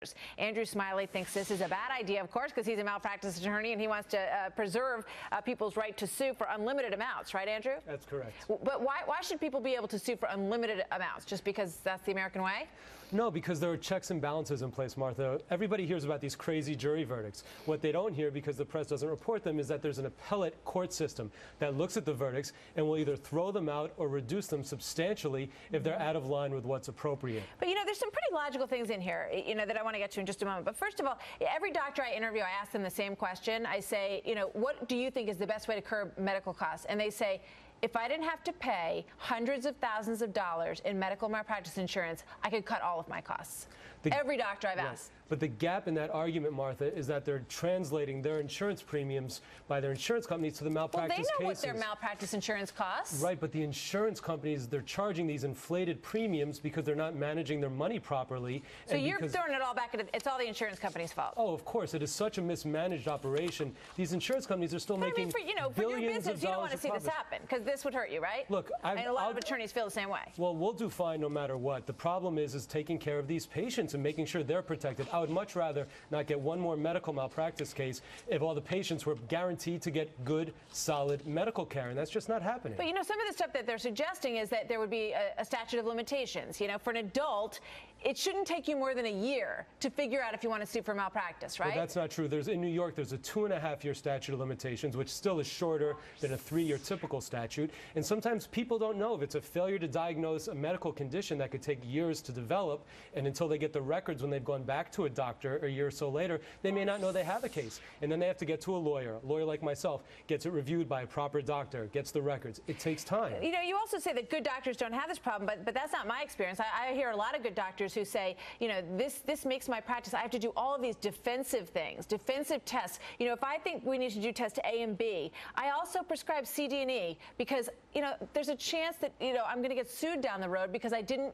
years. Andrew Smiley thinks this is a bad idea, of course, because he's a malpractice attorney and he wants to preserve people's right to sue for unlimited amounts. Right, Andrew? That's correct. But why should people be able to sue for unlimited amounts? Just because that's the American way? No, because there are checks and balances in place, Martha. Everybody hears about these crazy jury verdicts. What they don't hear, because the press doesn't report them, is that there's an appellate court system that looks at the verdicts and will either throw them out or reduce them substantially if they're out of line with what's appropriate. But, there's some pretty logical things in here, that I want to get to in just a moment. But first of all, every doctor I interview, I ask them the same question. I say, what do you think is the best way to curb medical costs? And they say, if I didn't have to pay hundreds of thousands of dollars in medical malpractice insurance, I could cut all of my costs. Every doctor I've asked. But the gap in that argument, Martha, is that they're translating their insurance premiums by their insurance companies to the malpractice cases. Well, they know what their malpractice insurance costs. Right, but the insurance companies, they're charging these inflated premiums because they're not managing their money properly. So you're throwing it all back at it's all the insurance company's fault. Oh, of course. It is such a mismanaged operation. These insurance companies are still making for your business, you don't want to see this happen because this would hurt you, right? Look, and a lot of attorneys feel the same way. Well, we'll do fine no matter what. The problem is taking care of these patients and making sure they're protected. I would much rather not get one more medical malpractice case if all the patients were guaranteed to get good, solid medical care, and that's just not happening. But some of the stuff that they're suggesting is that there would be a statute of limitations. For an adult, it shouldn't take you more than a year to figure out if you want to sue for malpractice, right? Well, that's not true. In New York, there's a 2.5-year statute of limitations, which still is shorter than a 3-year typical statute. And sometimes people don't know if it's a failure to diagnose a medical condition that could take years to develop, and until they get the records when they've gone back to a doctor a year or so later, they may not know they have a case. And then they have to get to a lawyer like myself, gets it reviewed by a proper doctor, gets the records. It takes time. You also say that good doctors don't have this problem, but that's not my experience. I hear a lot of good doctors who say, this makes my practice, I have to do all of these defensive things, defensive tests. If I think we need to do test A and B, I also prescribe C, D, and E because, there's a chance that, I'm going to get sued down the road because I didn't,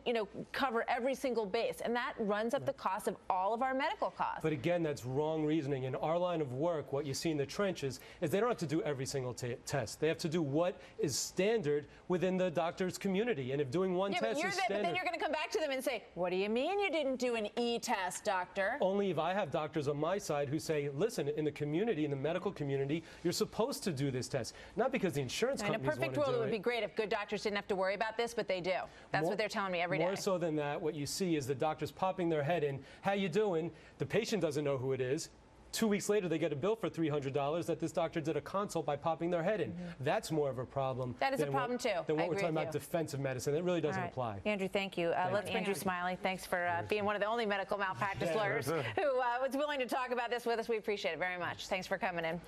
cover every single base. And that runs up the cost of all of our medical costs. But again, that's wrong reasoning. In our line of work, what you see in the trenches is they don't have to do every single test. They have to do what is standard within the doctor's community. And if doing one test is standard... But then you're going to come back to them and say, what do you mean you didn't do an E-test, doctor? Only if I have doctors on my side who say, listen, in the community, in the medical community, you're supposed to do this test. Not because the insurance companies want to do it. In a perfect world, it would be great if good doctors didn't have to worry about this, but they do. That's what they're telling me every day. More so than that, what you see is the doctors popping their head in, how you doing? The patient doesn't know who it is. 2 weeks later, they get a bill for $300 that this doctor did a consult by popping their head in. That's more of a problem. That is a problem, too. Than what we're talking about defensive medicine. It really doesn't apply. Andrew, thank you. Let's bring Andrew Smiley. Thanks for being one of the only medical malpractice lawyers who was willing to talk about this with us. We appreciate it very much. Thanks for coming in.